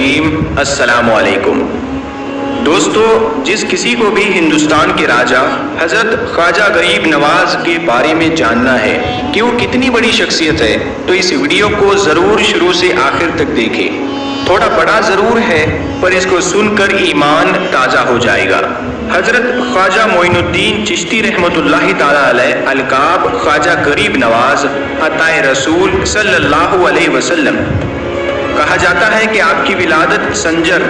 الرجیم السلام علیکم۔ دوستو، جس کسی کو بھی ہندوستان کے راجہ حضرت خواجہ غریب نواز کے بارے میں جاننا ہے کہ وہ کتنی بڑی شخصیت ہے تو اس ویڈیو کو ضرور شروع سے آخر تک دیکھیں۔ تھوڑا بڑا ضرور ہے پر اس کو سن کر ایمان تازہ ہو جائے گا۔ حضرت خواجہ معین الدین چشتی رحمۃ اللہ تعالی علیہ القاب خواجہ غریب نواز عطائے رسول صلی اللہ علیہ وسلم۔ کہا جاتا ہے کہ آپ کی ولادت سنجر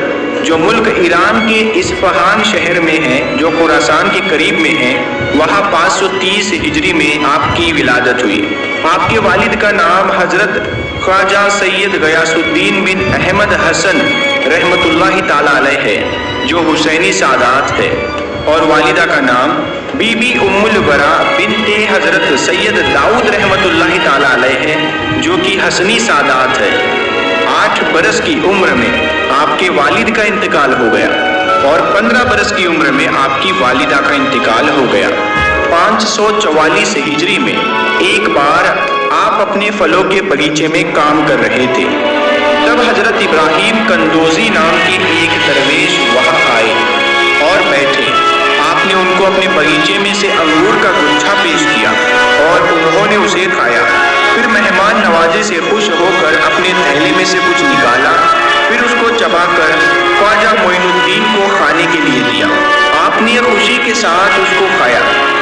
جو ملک ایران کے اصفہان شہر میں ہے، جو خراسان کے قریب میں ہے، وہاں 530 ہجری میں آپ کی ولادت ہوئی۔ آپ کے والد کا نام حضرت خواجہ سید غیاث الدین بن احمد حسن رحمۃ اللہ تعالی علیہ ہے جو حسینی سادات ہے، اور والدہ کا نام بی بی ام الورا بنت حضرت سید داؤد رحمۃ اللہ تعالی علیہ ہے جو کہ حسنی سادات ہے۔ 8 برس کی عمر میں آپ کے والد کا انتقال ہو گیا اور 15 برس کی عمر میں آپ کی والدہ کا انتقال ہو گیا۔ 544 ہجری میں ایک بار آپ اپنے پھلوں کے باغیچے میں کام کر رہے تھے، تب حضرت ابراہیم کندوزی نام کے ایک درویش وہاں آئے اور بیٹھے۔ آپ نے ان کو اپنے باغیچے میں سے انگور کا گچھا پیش کیا اور انہوں نے اسے کھایا، پھر مہمان نوازی سے خوش ہو کر اپنے تھیلے میں سے کچھ نکالا، پھر اس کو چبا کر خواجہ معین الدین کو کھانے کے لیے دیا۔ آپ نے خوشی کے ساتھ اس کو کھایا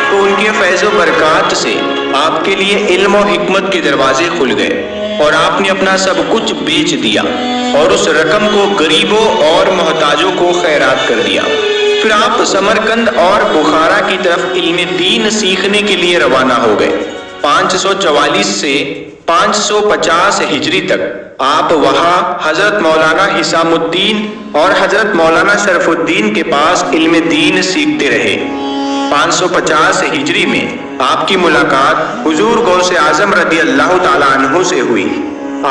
تو ان کے فیض و برکات سے آپ کے لیے علم و حکمت کے دروازے کھل گئے اور آپ نے اپنا سب کچھ بیچ دیا اور اس رقم کو غریبوں اور محتاجوں کو خیرات کر دیا۔ پھر آپ سمرقند اور بخارا کی طرف علم دین سیکھنے کے لیے روانہ ہو گئے۔ 544 سے 550 ہجری تک آپ وہاں حضرت مولانا حسام الدین اور حضرت مولانا شرف الدین کے پاس علم دین سیکھتے رہے۔ 550 ہجری میں آپ کی ملاقات حضور غوث اعظم رضی اللہ تعالیٰ عنہ سے ہوئی۔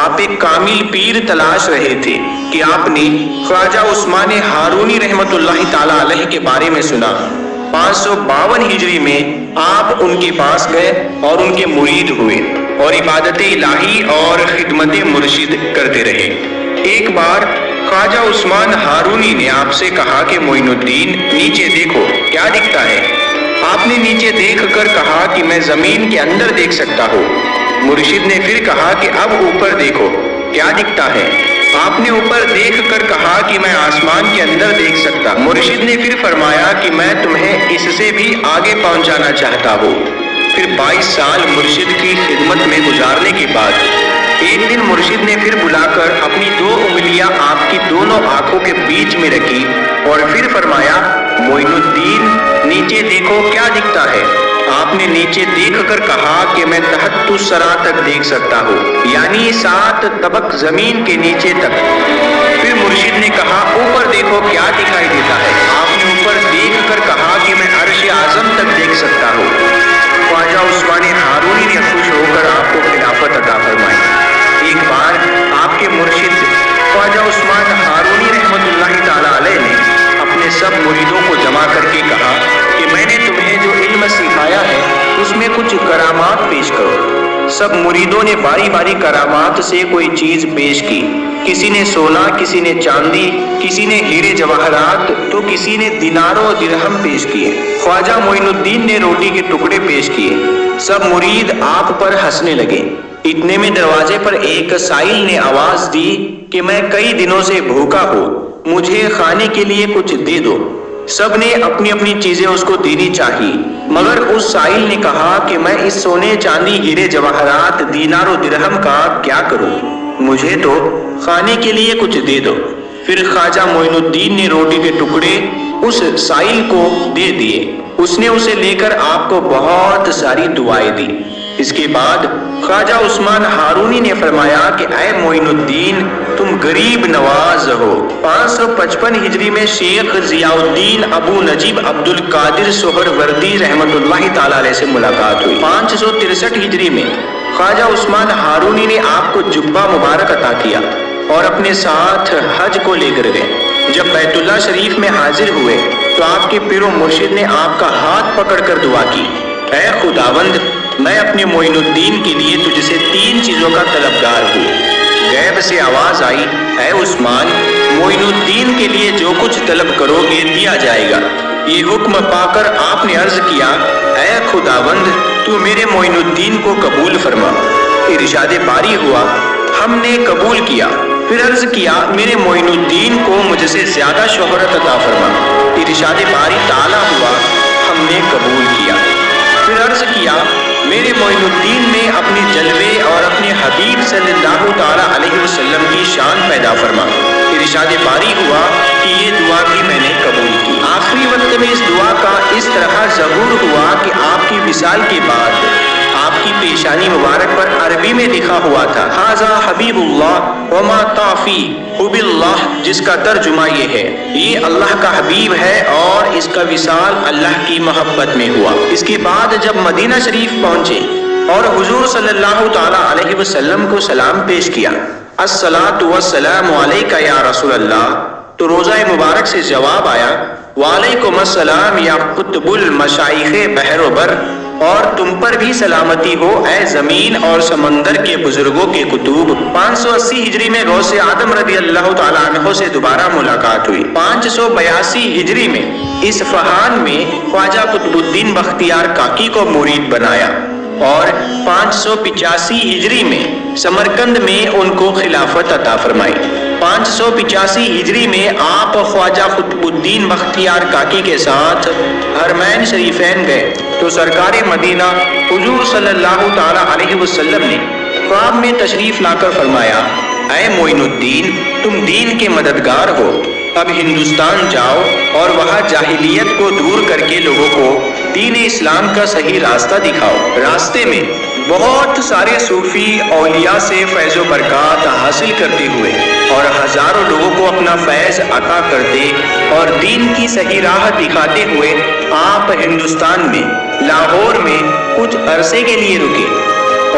آپ ایک کامل پیر تلاش رہے تھے کہ آپ نے خواجہ عثمان ہارونی رحمۃ اللہ تعالیٰ علیہ کے بارے میں سنا۔ 552 ہجری میں آپ ان کے پاس گئے اور ان کے مرید ہوئے اور عبادت الہی اور خدمت مرشد کرتے رہے۔ ایک بار خواجہ عثمان ہارونی نے آپ سے کہا کہ معین الدین نیچے دیکھو کیا دکھتا ہے؟ آپ نے نیچے دیکھ کر کہا کہ میں زمین کے اندر دیکھ سکتا ہوں۔ مرشد نے پھر کہا کہ اب اوپر دیکھو کیا دکھتا ہے؟ آپ نے اوپر دیکھ کر کہا کہ میں آسمان کے اندر دیکھ سکتا۔ مرشد نے پھر فرمایا کہ میں تمہیں اس سے بھی آگے پہنچانا چاہتا ہوں۔ پھر 22 سال مرشد کی خدمت میں گزارنے کے بعد ایک دن مرشد نے پھر بلا کر اپنی 2 انگلیاں آپ کی دونوں آنکھوں کے بیچ میں رکھی اور پھر فرمایا معین الدین نیچے دیکھو کیا دکھتا ہے؟ آپ نے نیچے دیکھ کر کہا کہ میں تحت الثری تک دیکھ سکتا ہوں، یعنی 7 طبق زمین کے نیچے تک۔ پھر مرشد نے کہا اوپر دیکھو کیا دکھائی دیتا ہے؟ آپ نے اوپر دیکھ کر کہا کہ میں عرش اعظم تک دیکھ سکتا ہوں۔ خواجہ عثمان ہارونی نے خوش ہو کر آپ کو خلافت عطا فرمائی۔ ایک بار آپ کے مرشد خواجہ عثمان ہارونی رحمۃ اللہ تعالی علیہ نے اپنے سب مریدوں کو جمع کر کے کہا کہ میں نے تمہیں جو علم سکھایا ہے اس میں کچھ کرامات پیش کرو۔ سب مریدوں نے باری باری کرامات سے کوئی چیز پیش کی۔ کسی نے سونا، کسی نے چاندی، کسی نے ہیرے جواہرات تو کسی نے دینار و درہم پیش کیے۔ خواجہ معین الدین نے روٹی کے ٹکڑے پیش کیے۔ سب مرید آپ پر ہنسنے لگے۔ اتنے میں دروازے پر ایک سائل نے آواز دی کہ میں کئی دنوں سے بھوکا ہوں، مجھے کھانے کے لیے کچھ دے دو۔ سب نے اپنی اپنی چیزیں اس کو دینی چاہی، مگر اس سائل نے کہا کہ میں اس سونے چاندی ہیرے جواہرات دینار و درہم کا کیا کروں، مجھے تو کھانے کے لیے کچھ دے دو۔ پھر خواجہ معین الدین نے روٹی کے ٹکڑے اس سائل کو دے دیے۔ اس نے اسے لے کر آپ کو بہت ساری دعائیں دی۔ اس کے بعد خواجہ عثمان ہارونی نے فرمایا کہ اے معین الدین تم غریب نواز ہو۔ 555 ہجری میں شیخ ضیاء الدین ابو نجیب عبد القادر سہروردی رحمۃ اللہ تعالی علیہ سے ملاقات ہوئی۔ 563 ہجری میں خواجہ عثمان ہارونی نے آپ کو جبہ مبارک عطا کیا اور اپنے ساتھ حج کو لے کر گئے۔ جب بیت اللہ شریف میں حاضر ہوئے تو آپ کے پیر و مرشد نے آپ کا ہاتھ پکڑ کر دعا کی، اے خداوند میں اپنے معین الدین کے لیے تجھ سے 3 چیزوں کا طلبگار ہوں۔ غیب سے آواز آئی، اے عثمان معین الدین کے لیے جو کچھ طلب کرو گے دیا جائے گا۔ یہ حکم پا کر آپ نے عرض کیا، اے خداوند تو میرے معین الدین کو قبول فرما۔ ارشاد باری ہوا، ہم نے قبول کیا۔ پھر عرض کیا، میرے معین الدین کو مجھ سے زیادہ شہرت عطا فرما۔ ارشاد باری تعالیٰ ہوا، ہم نے قبول کیا۔ پھر عرض کیا، میرے معین الدین میں اپنے جلوے اور اپنے حبیب صلی اللہ تعالیٰ علیہ وسلم کی شان پیدا فرما۔ ارشاد باری ہوا کہ یہ دعا بھی میں نے قبول کی۔ آخری وقت میں اس دعا کا اس طرح ظہور ہوا کہ آپ کی وصال کے بعد آپ کی پیشانی مبارک پر عربی میں لکھا ہوا تھا، ھذا حبیب اللہ وما طافی حب اللہ، جس کا ترجمہ یہ ہے، یہ اللہ کا حبیب ہے اور اس کا وصال اللہ کی محبت میں ہوا۔ اس کے بعد جب مدینہ شریف پہنچے اور حضور صلی اللہ تعالیٰ علیہ وسلم کو سلام پیش کیا، الصلاۃ والسلام علیک یا رسول اللہ، تو روضہ مبارک سے جواب آیا، وعلیکم السلام یا قطب المشائخ بحر و بر، اور تم پر بھی سلامتی ہو اے زمین اور سمندر کے بزرگوں کے کتب۔ 580 ہجری میں غوث اعظم رضی اللہ تعالیٰ عنہ سے دوبارہ ملاقات ہوئی۔ 582 ہجری میں اصفہان میں خواجہ قطب الدین بختیار کاکی کو مرید بنایا اور 585 ہجری میں سمرقند میں ان کو خلافت عطا فرمائی۔ 585 ہجری میں آپ خواجہ قطب الدین بختیار کاکی کے ساتھ حرمین شریفین گئے تو سرکار مدینہ حضور صلی اللہ تعالیٰ علیہ وسلم نے خواب میں تشریف لا کر فرمایا، اے معین الدین تم دین کے مددگار ہو، اب ہندوستان جاؤ اور وہاں جاہلیت کو دور کر کے لوگوں کو دین اسلام کا صحیح راستہ دکھاؤ۔ راستے میں بہت سارے صوفی اولیاء سے فیض و برکات حاصل کرتے ہوئے اور ہزاروں لوگوں کو اپنا فیض عطا کرتے اور دین کی صحیح راہ دکھاتے ہوئے آپ ہندوستان میں لاہور میں کچھ عرصے کے لیے رکے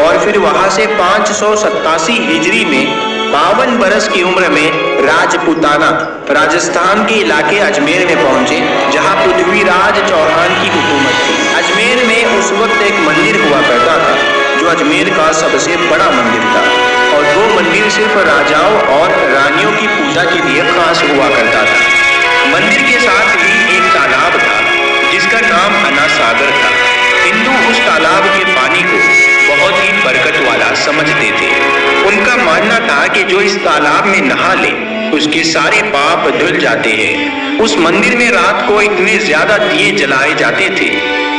اور پھر وہاں سے 587 ہجری میں 52 برس کی عمر میں راجپوتانہ راجستھان کے علاقے اجمیر میں پہنچے، جہاں پرتھوی راج چوہان کی حکومت تھی۔ اجمیر میں اس وقت ایک مندر ہوا کرتا تھا جو اجمیر کا سب سے بڑا مندر تھا، اور وہ مندر صرف راجاؤں اور رانیوں کی پوجا کے لیے خاص ہوا کرتا تھا۔ مندر کے ساتھ ہی ایک تالاب تھا جس کا نام انا ساگر تھا۔ ہندو اس تالاب کے پانی کو بہت ہی برکت والا سمجھتے تھے۔ ان کا ماننا تھا کہ جو اس تالاب میں نہا لے اس کے سارے پاپ دھل جاتے ہیں۔ اس مندر میں رات کو اتنے زیادہ دیے جلائے جاتے تھے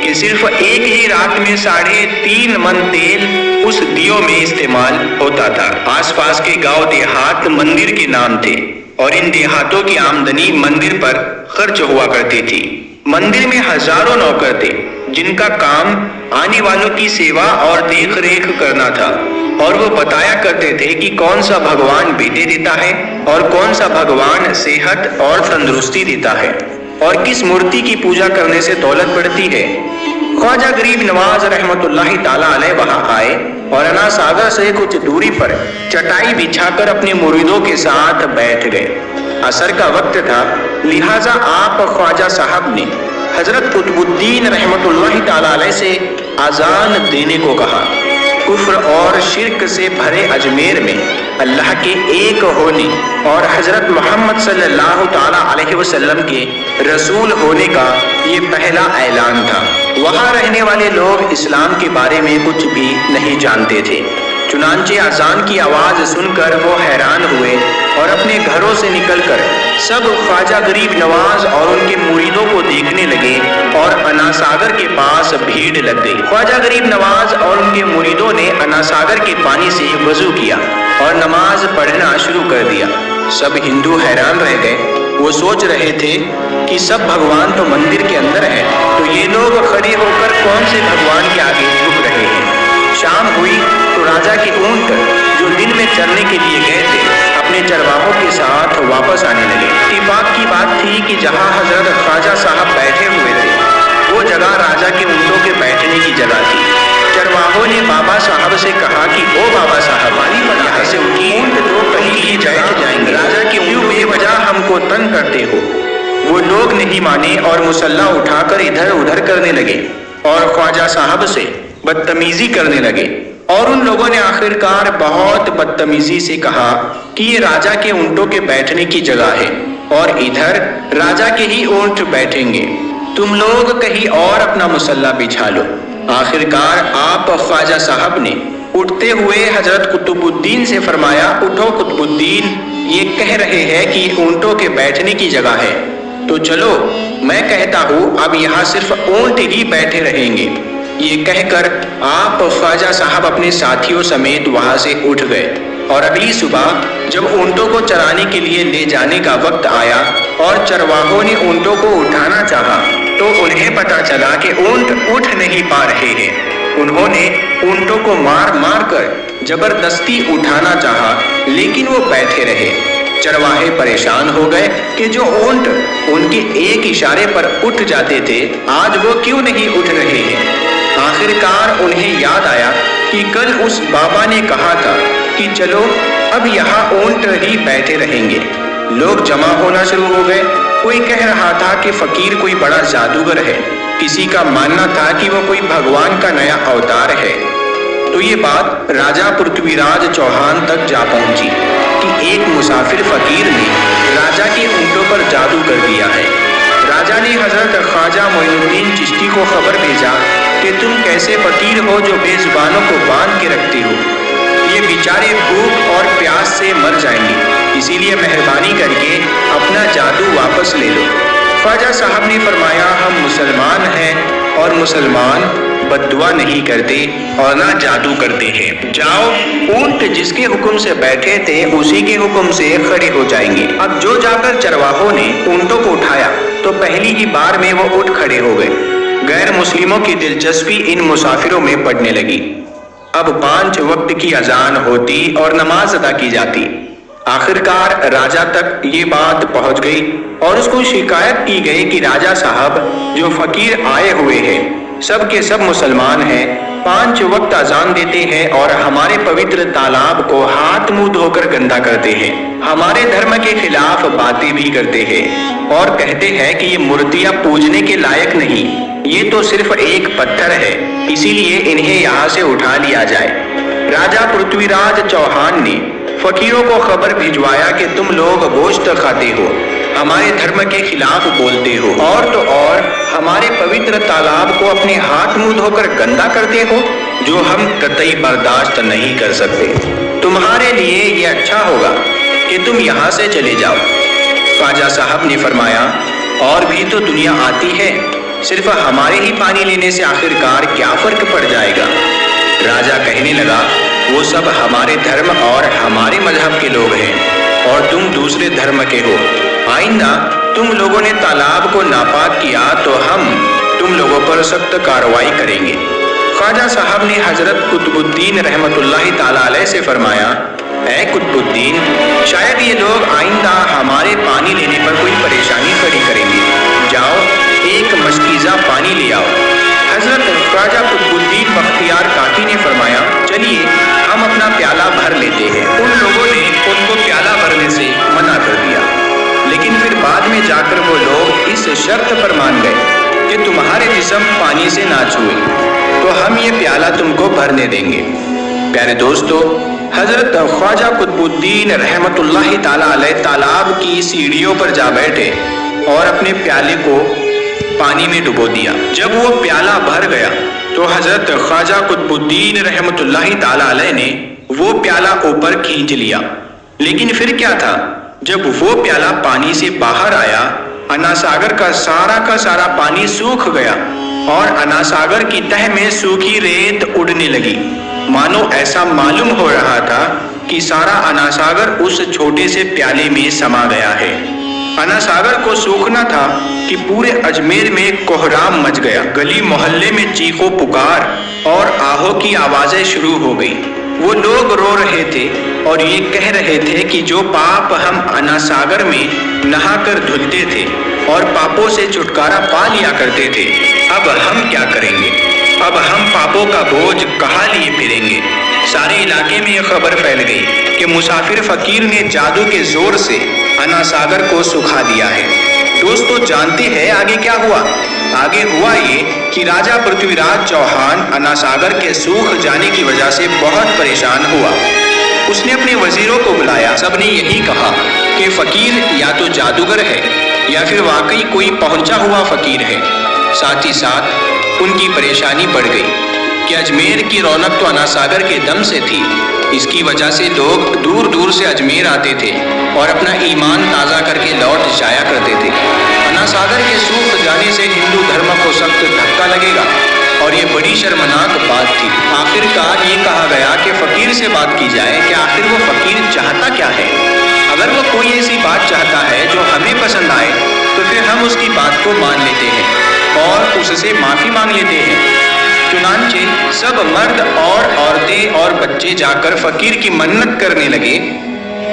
کہ صرف ایک ہی رات میں 3.5 من تیل اس دیوں میں استعمال ہوتا تھا۔ آس پاس کے گاؤں دیہات مندر کے نام تھے اور ان دیہاتوں کی آمدنی مندر پر خرچ ہوا کرتی تھی۔ مندر میں ہزاروں نوکر تھے جن کا کام آنے والوں کی سیوا اور دیکھ ریکھ کرنا تھا، اور وہ بتایا کرتے تھے کہ کون سا بھگوان بیٹے دیتا ہے اور کون سا بھگوان صحت اور تندرستی دیتا ہے اور کس مورتی کی پوجا کرنے سے دولت بڑھتی ہے۔ خواجہ غریب نواز رحمت اللہ تعالیٰ علیہ وہاں آئے اور انا ساگر سے کچھ دوری پر چٹائی بچھا کر اپنے مریدوں کے ساتھ بیٹھ گئے۔ عصر کا وقت تھا، لہٰذا آپ خواجہ صاحب نے حضرت قطب الدین رحمت اللہ تعالیٰ علیہ سے اذان دینے کو کہا۔ کفر اور شرک سے بھرے اجمیر میں اللہ کے ایک ہونے اور حضرت محمد صلی اللہ تعالیٰ علیہ وسلم کے رسول ہونے کا یہ پہلا اعلان تھا۔ وہاں رہنے والے لوگ اسلام کے بارے میں کچھ بھی نہیں جانتے تھے، چنانچہ اذان کی آواز سن کر وہ حیران ہوئے اور اپنے گھروں سے نکل کر سب خواجہ غریب نواز اور ان کے مریدوں کو دیکھنے لگے اور انا ساگر کے پاس بھیڑ لگ گئی۔ خواجہ غریب نواز اور ان کے مریدوں نے انا ساگر کے پانی سے وضو کیا اور نماز پڑھنا شروع کر دیا۔ سب ہندو حیران رہ گئے، وہ سوچ رہے تھے کہ سب بھگوان تو مندر کے اندر ہیں، تو یہ لوگ کھڑے ہو کر کون سے بھگوان کے آگے جھک رہے ہیں۔ شام ہوئی تو راجا کے اونٹ جو دن میں چرنے کے لیے گئے تھے اپنے چرواہوں کے ساتھ واپس آنے لگے۔ اتفاق کی بات تھی کہ جہاں حضرت خواجہ صاحب بیٹھے ہوئے تھے وہ جگہ راجا کے اونٹوں کے بیٹھنے کی جگہ تھی۔ چرواہوں نے بابا صاحب سے کہا کہ او بابا صاحب، یہاں سے اٹھیے، اونٹ تو کہیں بھی بیٹھ جائیں گے، راجا کے کیوں بے وجہ ہم کو تنگ کرتے ہو؟ وہ لوگ نہیں مانے اور مسلح اٹھا کر ادھر ادھر کرنے لگے اور خواجہ صاحب سے بدتمیزی کرنے لگے۔ اور ان لوگوں نے آخرکار بہت بدتمیزی سے کہا کہ یہ راجا کے اونٹوں کے بیٹھنے کی جگہ ہے اور ادھر راجا کے ہی اونٹ بیٹھیں گے، تم لوگ کہیں اور اپنا مسلح بچھا لو۔ آخرکار آپ خواجہ صاحب نے اٹھتے ہوئے حضرت قطب الدین سے فرمایا، اٹھو قطب الدین، یہ کہہ رہے ہیں کہ یہ اونٹوں کے بیٹھنے کی جگہ ہے، تو چلو میں کہتا ہوں اب یہاں صرف اونٹ ہی بیٹھے رہیں گے۔ یہ کہہ کر آپ خواجہ صاحب اپنے ساتھیوں سمیت وہاں سے اٹھ گئے، اور اگلی صبح جب اونٹوں کو چرانے کے لیے لے جانے کا وقت آیا اور چرواہوں نے اونٹوں کو اٹھانا چاہا تو انہیں پتا چلا کہ اونٹ اٹھ نہیں پا رہے ہیں۔ انہوں نے اونٹوں کو مار مار کر زبردستی اٹھانا چاہا لیکن وہ بیٹھے رہے۔ چرواہے پریشان ہو گئے کہ جو اونٹ ان کے ایک اشارے پر اٹھ جاتے تھے آج وہ کیوں نہیں اٹھ رہے ہیں۔ آخرکار انہیں یاد آیا کہ کل اس بابا نے کہا تھا کہ چلو اب یہاں اونٹ ہی بیٹھے رہیں گے۔ لوگ جمع ہونا شروع ہو گئے، کوئی کہہ رہا تھا کہ فقیر کوئی بڑا جادوگر ہے، کسی کا ماننا تھا کہ وہ کوئی بھگوان کا نیا اوتار ہے۔ تو یہ بات راجا پرتھوی راج چوہان تک جا پہنچی کہ ایک مسافر فقیر نے راجا کے اونٹوں پر جادو کر دیا ہے۔ راجا نے حضرت خواجہ معین الدین چشتی کو خبر بھیجا کہ تم کیسے فقیر ہو جو بے زبانوں کو باندھ کے رکھتے ہو، یہ بیچارے بھوک اور پیاس سے مر جائیں گے، اسی لیے مہربانی کر کے اپنا جادو واپس لے لو۔ خواجہ صاحب نے فرمایا، ہم مسلمان ہیں اور مسلمان بد دعا نہیں کرتے اور نہ جادو کرتے ہیں، جاؤ اونٹ جس کے حکم سے بیٹھے تھے اسی کے حکم سے کھڑے ہو جائیں گے۔ اب جو جا کر چرواہوں نے اونٹوں کو اٹھایا تو پہلی ہی بار میں وہ اٹھ کھڑے ہو گئے۔ غیر مسلموں کی دلچسپی ان مسافروں میں پڑنے لگی۔ اب 5 وقت کی اذان ہوتی اور نماز ادا کی جاتی۔ آخرکار راجا تک یہ بات پہنچ گئی اور اس کو شکایت کی گئی کہ راجا صاحب جو فقیر آئے ہوئے ہیں سب کے سب مسلمان ہیں، 5 وقت اذان دیتے ہیں اور ہمارے پوتر تالاب کو ہاتھ منہ دھو کر گندا کرتے ہیں، ہمارے دھرم کے خلاف باتیں بھی کرتے ہیں اور کہتے ہیں کہ یہ مورتیاں پوجنے کے لائق نہیں، یہ تو صرف ایک پتھر ہے، اسی لیے انہیں یہاں سے اٹھا لیا جائے۔ راجا پرتھوی راج چوہان نے فقیروں کو خبر بھجوایا کہ تم لوگ گوشت کھاتے ہو، ہمارے دھرم کے خلاف بولتے ہو، اور تو اور ہمارے پوتر تالاب کو اپنے ہاتھ منہ دھو کر گندا کرتے ہو، جو ہم قطعی برداشت نہیں کر سکتے۔ تمہارے لیے یہ اچھا ہوگا کہ تم یہاں سے چلے جاؤ۔ خواجہ صاحب نے فرمایا، اور بھی تو دنیا آتی ہے، صرف ہمارے ہی پانی لینے سے آخرکار کیا فرق پڑ جائے گا؟ راجا کہنے لگا، وہ سب ہمارے دھرم اور ہمارے مذہب کے لوگ ہیں اور تم دوسرے دھرم کے ہو، آئندہ تم لوگوں نے تالاب کو ناپاک کیا تو ہم تم لوگوں پر سخت کارروائی کریں گے۔ خواجہ صاحب نے حضرت قطب الدین رحمت اللہ تعالی علیہ سے فرمایا، اے قطب الدین، شاید یہ لوگ آئندہ ہمارے پانی لینے پر کوئی پریشانی کھڑی کریں گے، جاؤ ایک مشکیزہ پانی لے آؤ۔ حضرت خواجہ قطب الدین بختیار کاکی نے فرمایا، چلیے ہم اپنا پیالہ بھر لیتے ہیں۔ ان لوگوں نے ان کو پیالہ بھرنے سے منع کر دیا، لیکن پھر بعد میں جا کر وہ لوگ اس شرط پر مان گئے کہ تمہارے جسم پانی سے نہ چھوئے تو ہم یہ پیالہ تم کو بھرنے دیں گے۔ پیارے دوستو، حضرت خواجہ قطب الدین رحمت اللہ تعالی علیہ تالاب کی سیڑھیوں پر جا بیٹھے اور اپنے پیالے کو پانی میں ڈبو دیا۔ جب وہ پیالہ بھر گیا تو حضرت خواجہ قطب الدین رحمت اللہ تعالی علیہ نے وہ پیالہ اوپر کھینچ لیا، لیکن پھر کیا تھا، جب وہ پیالہ پانی سے باہر آیا، انا ساگر کا سارا پانی سوکھ گیا اور انا ساگر کی تہ میں سوکھی ریت اڑنے لگی، مانو ایسا معلوم ہو رہا تھا کہ سارا انا ساگر اس چھوٹے سے پیالے میں سما گیا ہے۔ انا ساگر کو سوکھنا تھا کہ پورے اجمیر میں کوہرام مچ گیا، گلی محلے میں چیخو پکار اور آہو کی آوازیں شروع ہو گئی۔ وہ لوگ رو رہے تھے اور یہ کہہ رہے تھے کہ جو پاپ ہم انا ساگر میں نہا کر دھلتے تھے اور پاپوں سے چھٹکارا پا لیا کرتے تھے، اب ہم کیا کریں گے؟ اب ہم پاپوں کا بوجھ کہاں لیے پھریں گے؟ سارے علاقے میں یہ خبر پھیل گئی کہ مسافر فقیر نے جادو کے زور سے انا ساگر کو سکھا دیا ہے۔ دوستو، جانتے ہیں آگے کیا ہوا؟ آگے ہوا یہ کہ راجا پرتھوی راج چوہان اناساگر کے سوکھ جانے کی وجہ سے بہت پریشان ہوا۔ اس نے اپنے وزیروں کو بلایا، سب نے یہی کہا کہ فقیر یا تو جادوگر ہے یا پھر واقعی کوئی پہنچا ہوا فقیر ہے۔ ساتھ ہی ساتھ ان کی پریشانی بڑھ گئی کہ اجمیر کی رونق تو اناساگر کے دم سے تھی، اس کی وجہ سے لوگ دور دور سے اجمیر آتے تھے اور اپنا ایمان تازہ کر کے لوٹ جایا کرتے تھے۔ اناساگر کے سوکھ جانے سے ہندو دھرم کو سخت دھکا لگے گا اور یہ بڑی شرمناک بات تھی۔ آخر کار یہ کہا گیا کہ فقیر سے بات کی جائے کہ آخر وہ فقیر چاہتا کیا ہے۔ اگر وہ کوئی ایسی بات چاہتا ہے جو ہمیں پسند آئے تو پھر ہم اس کی بات کو مان لیتے ہیں اور اس سے معافی مانگ لیتے ہیں۔ چنانچہ سب مرد اور عورتیں اور بچے جا کر فقیر کی منت کرنے لگے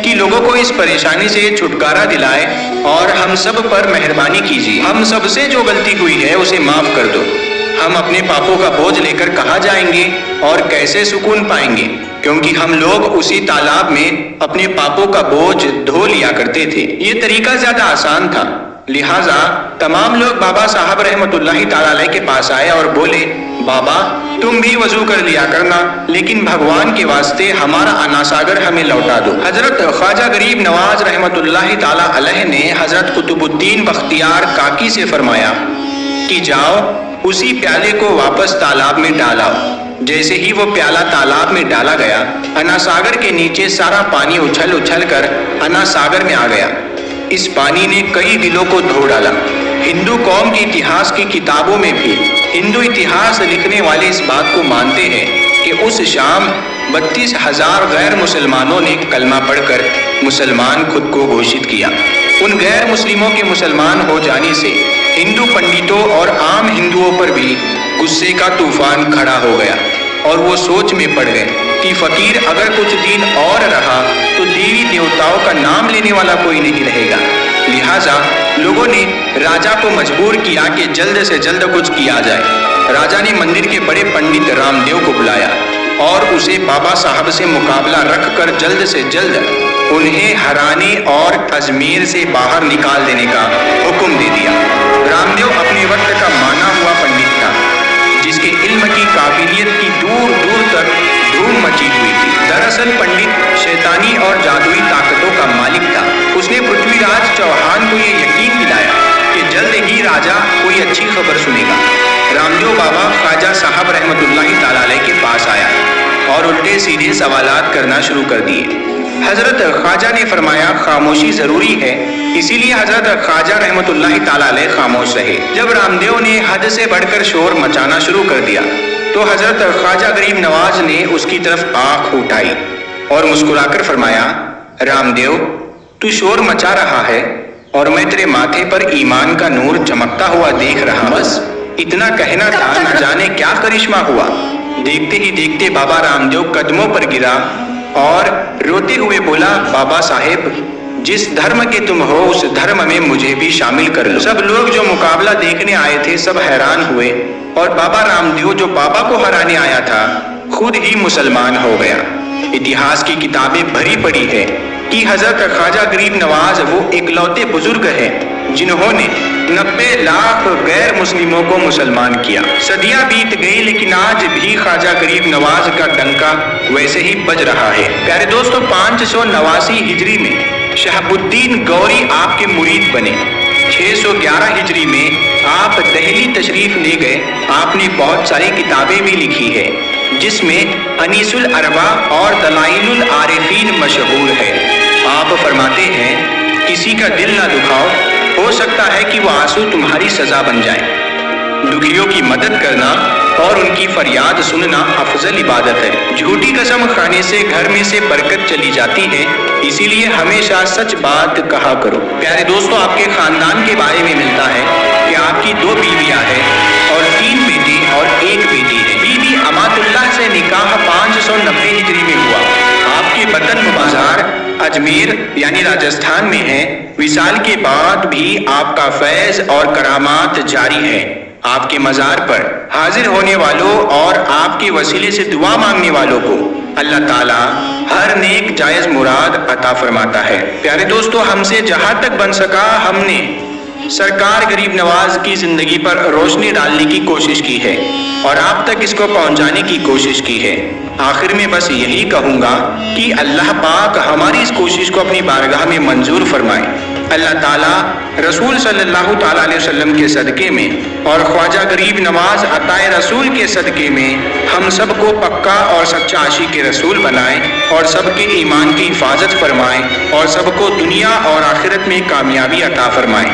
کہ لوگوں کو اس پریشانی سے چھٹکارا دلائے اور ہم سب پر مہربانی کیجیے، ہم سب سے جو غلطی ہوئی ہے اسے معاف کر دو۔ ہم اپنے پاپوں کا بوجھ لے کر کہاں جائیں گے اور کیسے سکون پائیں گے، کیونکہ ہم لوگ اسی تالاب میں اپنے پاپوں کا بوجھ دھو لیا کرتے تھے۔ یہ طریقہ زیادہ آسان تھا، لہٰذا تمام لوگ بابا صاحب رحمۃ اللہ تعالی علیہ کے پاس آئے اور بولے، بابا تم بھی وضو کر لیا کرنا، لیکن بھگوان کے واسطے ہمارا اناساگر ہمیں لوٹا دو۔ حضرت خواجہ غریب نواز رحمۃ اللہ تعالی علیہ نے حضرت قطب الدین بختیار کاکی سے فرمایا کہ جاؤ اسی پیالے کو واپس تالاب میں ڈالاؤ۔ جیسے ہی وہ پیالہ تالاب میں ڈالا گیا، اناساگر کے نیچے سارا پانی اچھل اچھل کر اناساگر میں آ گیا۔ اس پانی نے کئی دلوں کو دھو ڈالا۔ ہندو قوم کے اتہاس کی کتابوں میں بھی ہندو اتہاس لکھنے والے اس بات کو مانتے ہیں کہ اس شام 32,000 غیر مسلمانوں نے کلمہ پڑھ کر مسلمان خود کو گھوشت کیا۔ ان غیر مسلموں کے مسلمان ہو جانے سے ہندو پنڈتوں اور عام ہندوؤں پر بھی غصے کا طوفان کھڑا ہو گیا اور وہ سوچ میں پڑ گئے کہ فقیر اگر کچھ دن اور رہا تو دیوی دیوتاؤں کا نام لینے والا کوئی نہیں رہے گا۔ لہٰذا لوگوں نے راجا کو مجبور کیا کہ جلد سے جلد کچھ کیا جائے۔ راجا نے مندر کے بڑے پنڈت رام دیو کو بلایا اور اسے بابا صاحب سے مقابلہ رکھ کر جلد سے جلد انہیں ہرانے اور اجمیر سے باہر نکال دینے کا حکم دے دیا۔ رام دیو اپنے وقت کا مانا ہوا پنڈت تھا، جس کے علم کی قابلیت کی دور دور تک دھوم مچی ہوئی تھی۔ دراصل پنڈت شیطانی اور جادوئی طاقتوں کا مالک تھا۔ اس نے پرتھوی راج چوہان کو یہ یقین دلایا کہ جلد ہی راجا کوئی اچھی خبر سنے گا۔ رام دیو بابا خواجہ صاحب رحمۃ اللہ تعالی علیہ کے پاس آیا اور الٹے سیدھے سوالات کرنا شروع کر دیے۔ حضرت خواجہ نے فرمایا خاموشی ضروری ہے، اسی لیے حضرت خواجہ رحمۃ اللہ تعالی علیہ خاموش رہے۔ جب رام دیو نے حد سے بڑھ کر شور مچانا شروع کر دیا تو حضرت خواجہ غریب نواز نے اس کی طرف آنکھ اٹھائی اور مسکرا کر فرمایا، رام دیو تو شور مچا رہا ہے اور میں تیرے ماتھے پر ایمان کا نور چمکتا ہوا دیکھ رہا، بس اتنا کہنا تھا، نہ جانے کیا کرشمہ ہوا۔ دیکھتے ہی دیکھتے بابا رام دیو قدموں پر گرا اور روتے ہوئے بولا، بابا صاحب جس دھرم کے تم ہو اس دھرم میں مجھے بھی شامل کر لو۔ سب لوگ جو مقابلہ دیکھنے آئے تھے سب حیران ہوئے اور بابا رام دیو جو بابا کو ہرانے آیا تھا خود ہی مسلمان ہو گیا۔ اتہاس کی کتابیں بھری پڑی ہے کہ حضرت خواجہ غریب نواز وہ اکلوتے بزرگ ہیں جنہوں نے 90 لاکھ غیر مسلموں کو مسلمان کیا۔ صدیاں بیت گئی لیکن آج بھی خواجہ غریب نواز کا ڈنکا ویسے ہی بج رہا ہے۔ پیارے دوستو، 589 ہجری میں شہاب الدین گوری آپ کے مرید بنے۔ 611 ہجری میں آپ دہلی تشریف لے گئے۔ آپ نے بہت ساری کتابیں بھی لکھی ہے جس میں انیس الاربا اور دلائل العارفین مشہور ہے۔ آپ فرماتے ہیں کسی کا دل نہ دکھاؤ، ہو سکتا ہے کہ وہ آنسو تمہاری سزا بن جائے۔ دکھیوں کی مدد کرنا اور ان کی فریاد سننا افضل عبادت ہے۔ جھوٹی قسم کھانے سے گھر میں سے برکت چلی جاتی ہے، اسی لیے ہمیشہ سچ بات کہا کرو۔ پیارے دوستو، آپ کے خاندان کے بارے میں ملتا ہے کہ آپ کی 2 بیویاں ہیں اور 3 بیٹے اور 1 بیٹی ہے۔ بیوی امات اللہ سے نکاح 590 ہجری میں ہوا۔ آپ کے وطن مبارک اجمیر یعنی راجستھان میں ہے۔ وصال کے بعد بھی آپ کا فیض اور کرامات جاری ہے۔ آپ کے مزار پر حاضر ہونے والوں اور آپ کے وسیلے سے دعا مانگنے والوں کو اللہ تعالیٰ ہر نیک جائز مراد عطا فرماتا ہے۔ پیارے دوستو، ہم سے جہاں تک بن سکا ہم نے سرکار غریب نواز کی زندگی پر روشنی ڈالنے کی کوشش کی ہے اور آپ تک اس کو پہنچانے کی کوشش کی ہے۔ آخر میں بس یہی کہوں گا کہ اللہ پاک ہماری اس کوشش کو اپنی بارگاہ میں منظور فرمائے۔ اللہ تعالیٰ رسول صلی اللہ تعالیٰ علیہ وسلم کے صدقے میں اور خواجہ غریب نواز عطائے رسول کے صدقے میں ہم سب کو پکا اور سچا عاشق رسول بنائے اور سب کے ایمان کی حفاظت فرمائے اور سب کو دنیا اور آخرت میں کامیابی عطا فرمائے،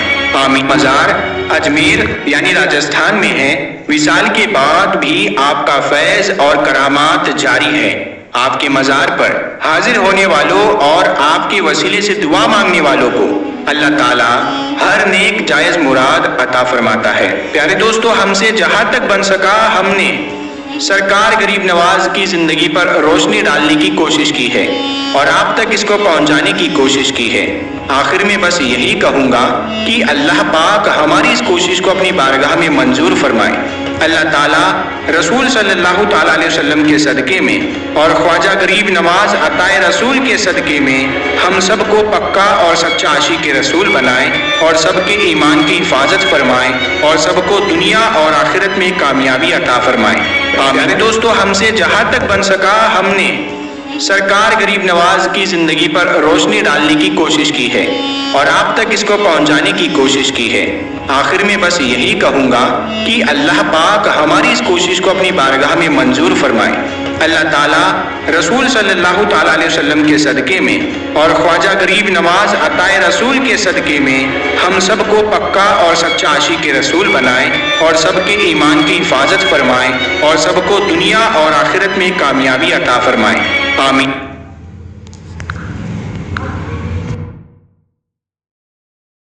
آمین۔ مزار اجمیر یعنی راجستھان میں ہے۔ وصال کے بعد بھی آپ کا فیض اور کرامات جاری ہے۔ آپ کے مزار پر حاضر ہونے والوں اور آپ کے وسیلے سے دعا مانگنے والوں کو اللہ تعالیٰ ہر نیک جائز مراد عطا فرماتا ہے۔ پیارے دوستو، ہم سے جہاں تک بن سکا ہم نے سرکار غریب نواز کی زندگی پر روشنی ڈالنے کی کوشش کی ہے اور آپ تک اس کو پہنچانے کی کوشش کی ہے۔ آخر میں بس یہی کہوں گا کہ اللہ پاک ہماری اس کوشش کو اپنی بارگاہ میں منظور فرمائے۔ اللہ تعالیٰ رسول صلی اللہ تعالیٰ علیہ وسلم کے صدقے میں اور خواجہ غریب نواز عطائے رسول کے صدقے میں ہم سب کو پکا اور سچا عاشق رسول بنائے اور سب کے ایمان کی حفاظت فرمائے اور سب کو دنیا اور آخرت میں کامیابی عطا فرمائے، آمین۔ دوستو، ہم سے جہاں تک بن سکا ہم نے سرکار غریب نواز کی زندگی پر روشنی ڈالنے کی کوشش کی ہے اور آپ تک اس کو پہنچانے کی کوشش کی ہے۔ آخر میں بس یہی کہوں گا کہ اللہ پاک ہماری اس کوشش کو اپنی بارگاہ میں منظور فرمائے۔ اللہ تعالیٰ رسول صلی اللہ تعالیٰ علیہ وسلم کے صدقے میں اور خواجہ غریب نواز عطائے رسول کے صدقے میں ہم سب کو پکا اور سچا عاشق رسول بنائے اور سب کے ایمان کی حفاظت فرمائے اور سب کو دنیا اور آخرت میں کامیابی عطا فرمائے، آمین۔